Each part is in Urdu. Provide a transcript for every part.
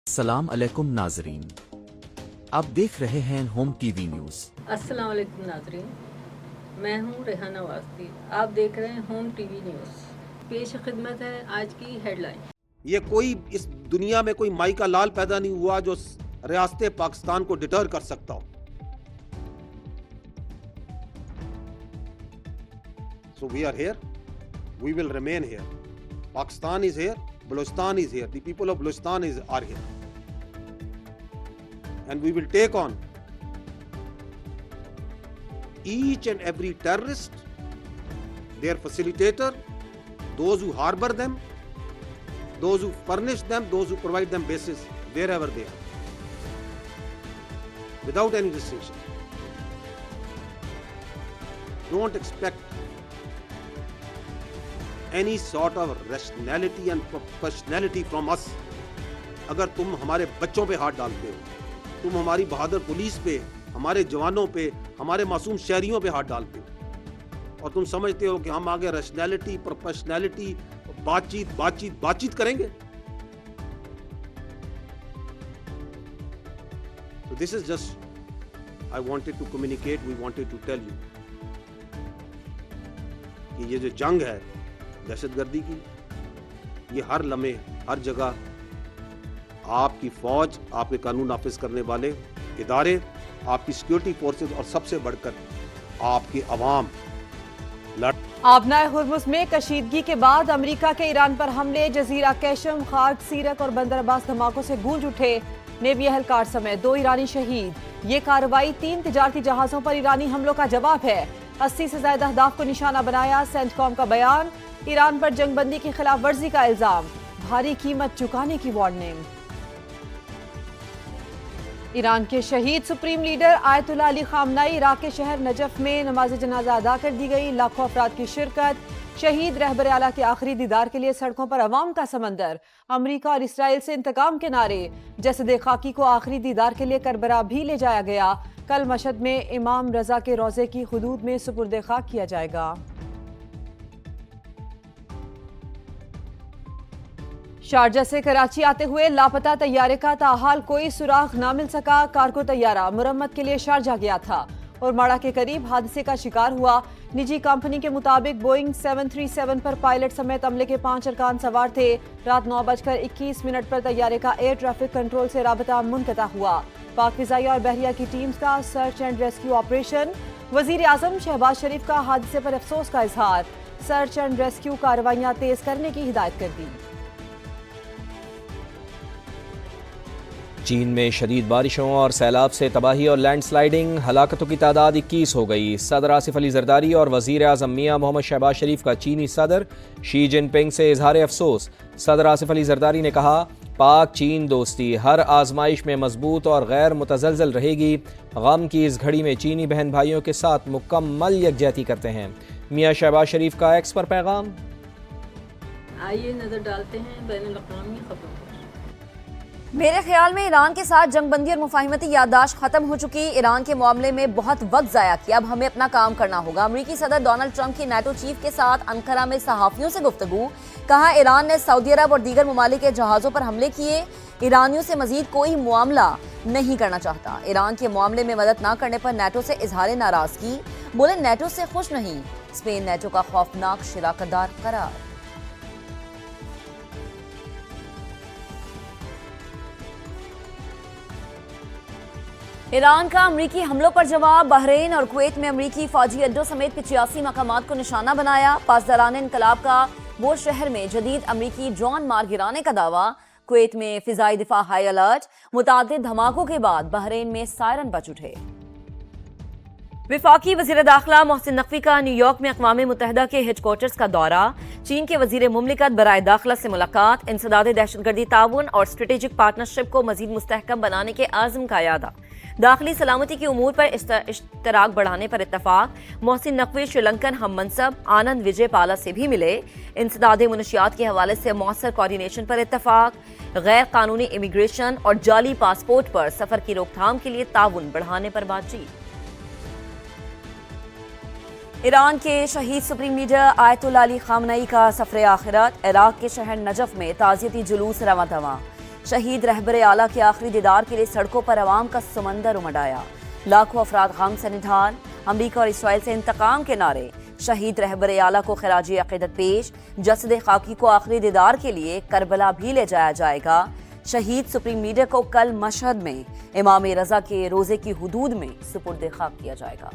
السلام علیکم ناظرین، آپ دیکھ رہے ہیں ہوم ٹی وی نیوز۔ السلام علیکم ناظرین، میں ہوں ریحانہ واسطی، آپ دیکھ رہے ہیں ہوم ٹی وی نیوز۔ پیش خدمت ہے آج کی ہیڈ لائن۔ یہ کوئی اس دنیا میں کوئی مائی کا لال پیدا نہیں ہوا جو ریاست پاکستان کو ڈٹر کر سکتا ہو۔ So we are here, we will remain here. Pakistan is here, Balochistan is here, the people of Balochistan are here. And we will take on each and every terrorist, their facilitator, those who harbor them, those who furnish them, those who provide them bases wherever they are, without any restriction. Don't expect any sort of rationality and professionality from us. اگر تم ہمارے بچوں پہ ہاتھ ڈالتے ہو، تم ہماری بہادر پولیس پہ، ہمارے جوانوں پہ، ہمارے معصوم شہریوں پہ ہاتھ ڈالتے ہو، اور تم سمجھتے ہو کہ ہم آگے ریشنلٹی، پروفیشنلٹی، بات چیت کریں گے. So this is just I wanted to communicate, we wanted to tell you کہ یہ جو جنگ ہے دہشت گردی کی، یہ ہر لمحے ہر جگہ آپ کی فوج، آپ کے قانون نافذ کرنے والے ادارے، آپ کی سیکیورٹی فورسز اور سب سے بڑھ کر آپ کی عوام آبنائے ہرمز میں کشیدگی کے بعد امریکہ کے ایران پر حملے، جزیرہ کیشم، خارج، سیرک اور بندر عباس دھماکوں سے گونج اٹھے، نیوی اہلکار سمیت 2 ایرانی شہید۔ یہ کارروائی 3 تجارتی جہازوں پر ایرانی حملوں کا جواب ہے۔ 80 سے زائد اہداف کو نشانہ بنایا، سینٹ کام کا بیان۔ ایران پر جنگ بندی کی خلاف ورزی کا الزام، بھاری قیمت چکانے کی وارننگ۔ ایران کے شہید سپریم لیڈر آیت اللہ علی خامنائی عراق کے شہر نجف میں نماز جنازہ ادا کر دی گئی، لاکھوں افراد کی شرکت۔ شہید رہبر اعلیٰ کے آخری دیدار کے لیے سڑکوں پر عوام کا سمندر، امریکہ اور اسرائیل سے انتقام کے نعرے۔ جسد خاکی کو آخری دیدار کے لیے کربلا بھی لے جایا گیا، کل مشہد میں امام رضا کے روضے کی حدود میں سپرد خاک کیا جائے گا۔ شارجہ سے کراچی آتے ہوئے لاپتہ طیارے کا تاحال کوئی سراغ نہ مل سکا۔ کارگو طیارہ مرمت کے لیے شارجہ گیا تھا اور ماڑا کے قریب حادثے کا شکار ہوا۔ نجی کمپنی کے مطابق بوئنگ 737 پر پائلٹ سمیت عملے کے 5 ارکان سوار تھے۔ رات 9:21 پر طیارے کا ایئر ٹریفک کنٹرول سے رابطہ منقطع ہوا۔ پاک فضائیہ اور بحریہ کی ٹیمز کا سرچ اینڈ ریسکیو آپریشن۔ وزیر اعظم شہباز شریف کا حادثے پر افسوس کا اظہار، سرچ اینڈ ریسکیو کارروائیاں تیز کرنے کی ہدایت کر دی۔ چین میں شدید بارشوں اور سیلاب سے تباہی اور لینڈ سلائیڈنگ، ہلاکتوں کی تعداد 21 ہو گئی۔ صدر آصف علی زرداری اور وزیر اعظم میاں محمد شہباز شریف کا چینی صدر شی جن پنگ سے اظہار افسوس۔ صدر آصف علی زرداری نے کہا، پاک چین دوستی ہر آزمائش میں مضبوط اور غیر متزلزل رہے گی۔ غم کی اس گھڑی میں چینی بہن بھائیوں کے ساتھ مکمل یکجہتی کرتے ہیں۔ میاں شہباز شریف کا ایکس پر پیغام۔ آئیے نظر ڈالتے ہیں بین الاقوامی خبروں پر۔ میرے خیال میں ایران کے ساتھ جنگ بندی اور مفاہمتی یادداشت ختم ہو چکی۔ ایران کے معاملے میں بہت وقت ضائع کیا، اب ہمیں اپنا کام کرنا ہوگا۔ امریکی صدر ڈونلڈ ٹرمپ کی نیٹو چیف کے ساتھ انقرہ میں صحافیوں سے گفتگو، کہا ایران نے سعودی عرب اور دیگر ممالک کے جہازوں پر حملے کیے، ایرانیوں سے مزید کوئی معاملہ نہیں کرنا چاہتا۔ ایران کے معاملے میں مدد نہ کرنے پر نیٹو سے اظہار ناراضگی، بولے نیٹو سے خوش نہیں، اسپین نیٹو کا خوفناک شراکت دار قرار۔ ایران کا امریکی حملوں پر جواب، بحرین اور کویت میں امریکی فوجی اڈوں سمیت 85 مقامات کو نشانہ بنایا۔ پاسداران انقلاب کا وہ شہر میں جدید امریکی ڈرون مار گرانے کا دعویٰ، کویت میں فضائی دفاع ہائی الرٹ، متعدد دھماکوں کے بعد بحرین میں سائرن بج اٹھے۔ وفاقی وزیر داخلہ محسن نقوی کا نیو یارک میں اقوام متحدہ کے ہیڈ کوارٹرز کا دورہ، چین کے وزیر مملکت برائے داخلہ سے ملاقات، انسداد دہشت گردی تعاون اور اسٹریٹجک پارٹنرشپ کو مزید مستحکم بنانے کے عزم کا اعادہ، داخلی سلامتی کے امور پر اشتراک بڑھانے پر اتفاق۔ محسن نقوی شری لنکن ہم منصب آنند وجے پالا سے بھی ملے، انسداد منشیات کے حوالے سے مؤثر کوارڈینیشن پر اتفاق، غیر قانونی امیگریشن اور جعلی پاسپورٹ پر سفر کی روک تھام کے لیے تعاون بڑھانے پر بات چیت۔ ایران کے شہید سپریم لیڈر آیت اللہ علی خامنائی کا سفر آخرت، عراق کے شہر نجف میں تعزیتی جلوس رواں دواں، شہید رہبر اعلیٰ کے آخری دیدار کے لیے سڑکوں پر عوام کا سمندر امڈ آیا، لاکھوں افراد غم سے نڈھال، امریکہ اور اسرائیل سے انتقام کے نعرے، شہید رہبر اعلیٰ کو خراج عقیدت پیش، جسد خاکی کو آخری دیدار کے لیے کربلا بھی لے جایا جائے گا، شہید سپریم لیڈر کو کل مشہد میں امام رضا کے روزے کی حدود میں سپرد خاک کیا جائے گا۔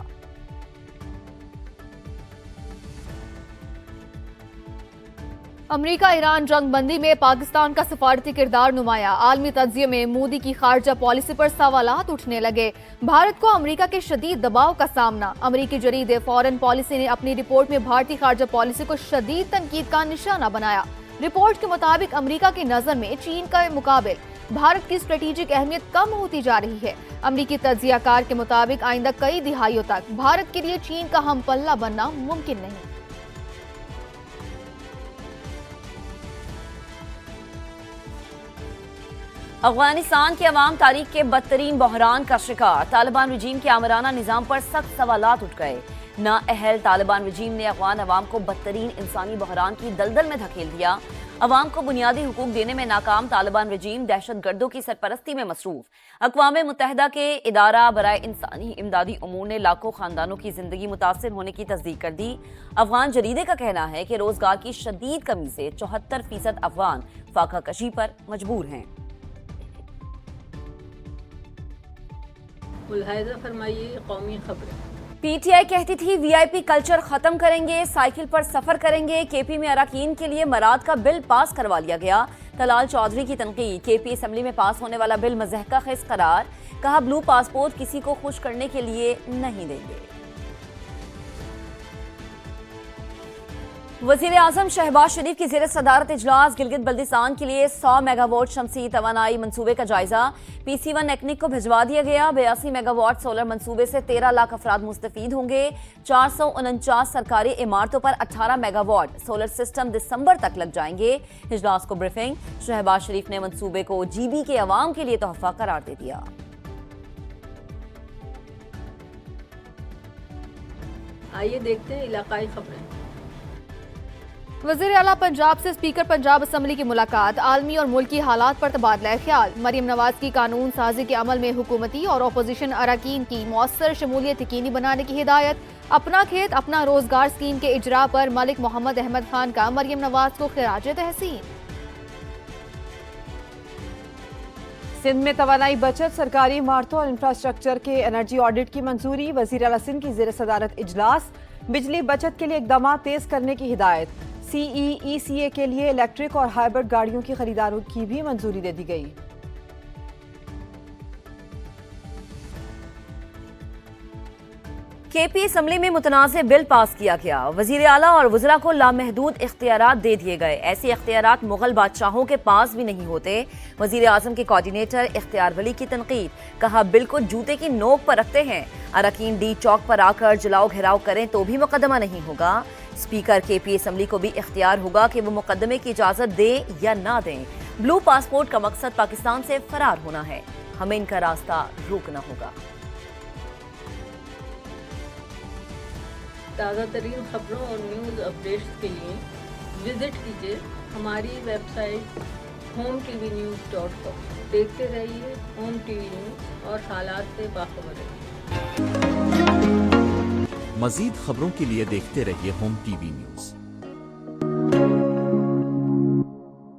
امریکہ ایران جنگ بندی میں پاکستان کا سفارتی کردار نمایاں، عالمی تجزیے میں مودی کی خارجہ پالیسی پر سوالات اٹھنے لگے، بھارت کو امریکہ کے شدید دباؤ کا سامنا، امریکی جرید فارن پالیسی نے اپنی رپورٹ میں بھارتی خارجہ پالیسی کو شدید تنقید کا نشانہ بنایا۔ رپورٹ کے مطابق امریکہ کی نظر میں چین کا مقابل بھارت کی اسٹریٹجک اہمیت کم ہوتی جا رہی ہے۔ امریکی تجزیہ کار کے مطابق آئندہ کئی دہائیوں تک بھارت کے لیے چین کا ہم پلہ بننا ممکن نہیں۔ افغانستان کے عوام تاریخ کے بدترین بحران کا شکار، طالبان رجیم کے آمرانہ نظام پر سخت سوالات اٹھ گئے۔ نااہل طالبان رجیم نے افغان عوام کو بدترین انسانی بحران کی دلدل میں دھکیل دیا۔ عوام کو بنیادی حقوق دینے میں ناکام طالبان رجیم دہشت گردوں کی سرپرستی میں مصروف۔ اقوام متحدہ کے ادارہ برائے انسانی امدادی امور نے لاکھوں خاندانوں کی زندگی متاثر ہونے کی تصدیق کر دی۔ افغان جریدے کا کہنا ہے کہ روزگار کی شدید کمی سے 74% افغان فاقہ کشی پر مجبور ہیں۔ ملاحظہ فرمائیے قومی خبریں۔ پی ٹی آئی کہتی تھی وی آئی پی کلچر ختم کریں گے، سائیکل پر سفر کریں گے، کے پی میں اراکین کے لیے مراد کا بل پاس کروا لیا گیا۔ طلال چودھری کی تنقید، کے پی اسمبلی میں پاس ہونے والا بل مضحکہ خیز قرار، کہا بلو پاسپورٹ کسی کو خوش کرنے کے لیے نہیں دیں گے۔ وزیر اعظم شہباز شریف کی زیر صدارت اجلاس، گلگت بلتستان کے لیے 100 میگا واٹ شمسی توانائی منصوبے کا جائزہ، پی سی 1 ایکنک کو بھجوا دیا گیا۔ 82 میگا واٹ سولر منصوبے سے 13 لاکھ افراد مستفید ہوں گے۔ 449 سرکاری عمارتوں پر 18 میگا واٹ سولر سسٹم دسمبر تک لگ جائیں گے۔ اجلاس کو بریفنگ، شہباز شریف نے منصوبے کو جی بی کے عوام کے لیے تحفہ قرار دے دیا۔ آئیے دیکھتے ہیں علاقائی خبریں۔ وزیر اعلیٰ پنجاب سے اسپیکر پنجاب اسمبلی کی ملاقات، عالمی اور ملکی حالات پر تبادلہ خیال، مریم نواز کی قانون سازی کے عمل میں حکومتی اور اپوزیشن اراکین کی مؤثر شمولیت یقینی بنانے کی ہدایت، اپنا کھیت اپنا روزگار اسکیم کے اجراء پر ملک محمد احمد خان کا مریم نواز کو خراج تحسین۔ سندھ میں توانائی بچت، سرکاری عمارتوں اور انفراسٹرکچر کے انرجی آڈٹ کی منظوری، وزیر اعلیٰ سندھ کی زیر صدارت اجلاس، بجلی بچت کے لیے اقدامات تیز کرنے کی ہدایت، سی ای سی اے کے لیے الیکٹرک اور ہائبرڈ گاڑیوں کی خریداروں کی بھی منظوری دے دی گئی۔ کے پی اسمبلی میں متنازع بل پاس کیا گیا، وزیر اعلیٰ اور وزراء کو لامحدود اختیارات دے دیے گئے، ایسے اختیارات مغل بادشاہوں کے پاس بھی نہیں ہوتے۔ وزیر اعظم کے کوارڈینیٹر اختیار ولی کی تنقید، کہا بل کو جوتے کی نوک پر رکھتے ہیں، اراکین ڈی چوک پر آ کر جلاؤ گھیراؤ کریں تو بھی مقدمہ نہیں ہوگا۔ اسپیکر کے پی اسمبلی کو بھی اختیار ہوگا کہ وہ مقدمے کی اجازت دیں یا نہ دیں۔ بلو پاسپورٹ کا مقصد پاکستان سے فرار ہونا ہے، ہمیں ان کا راستہ روکنا ہوگا۔ تازہ ترین خبروں اور نیوز اپڈیٹس کے لیے وزٹ کیجیے ہماری ویب سائٹ hometvnews.com۔ دیکھتے رہیے ہوم ٹی وی نیوز اور حالات سے باخبر رہیے۔ مزید خبروں کے لیے دیکھتے رہیے ہوم ٹی وی نیوز۔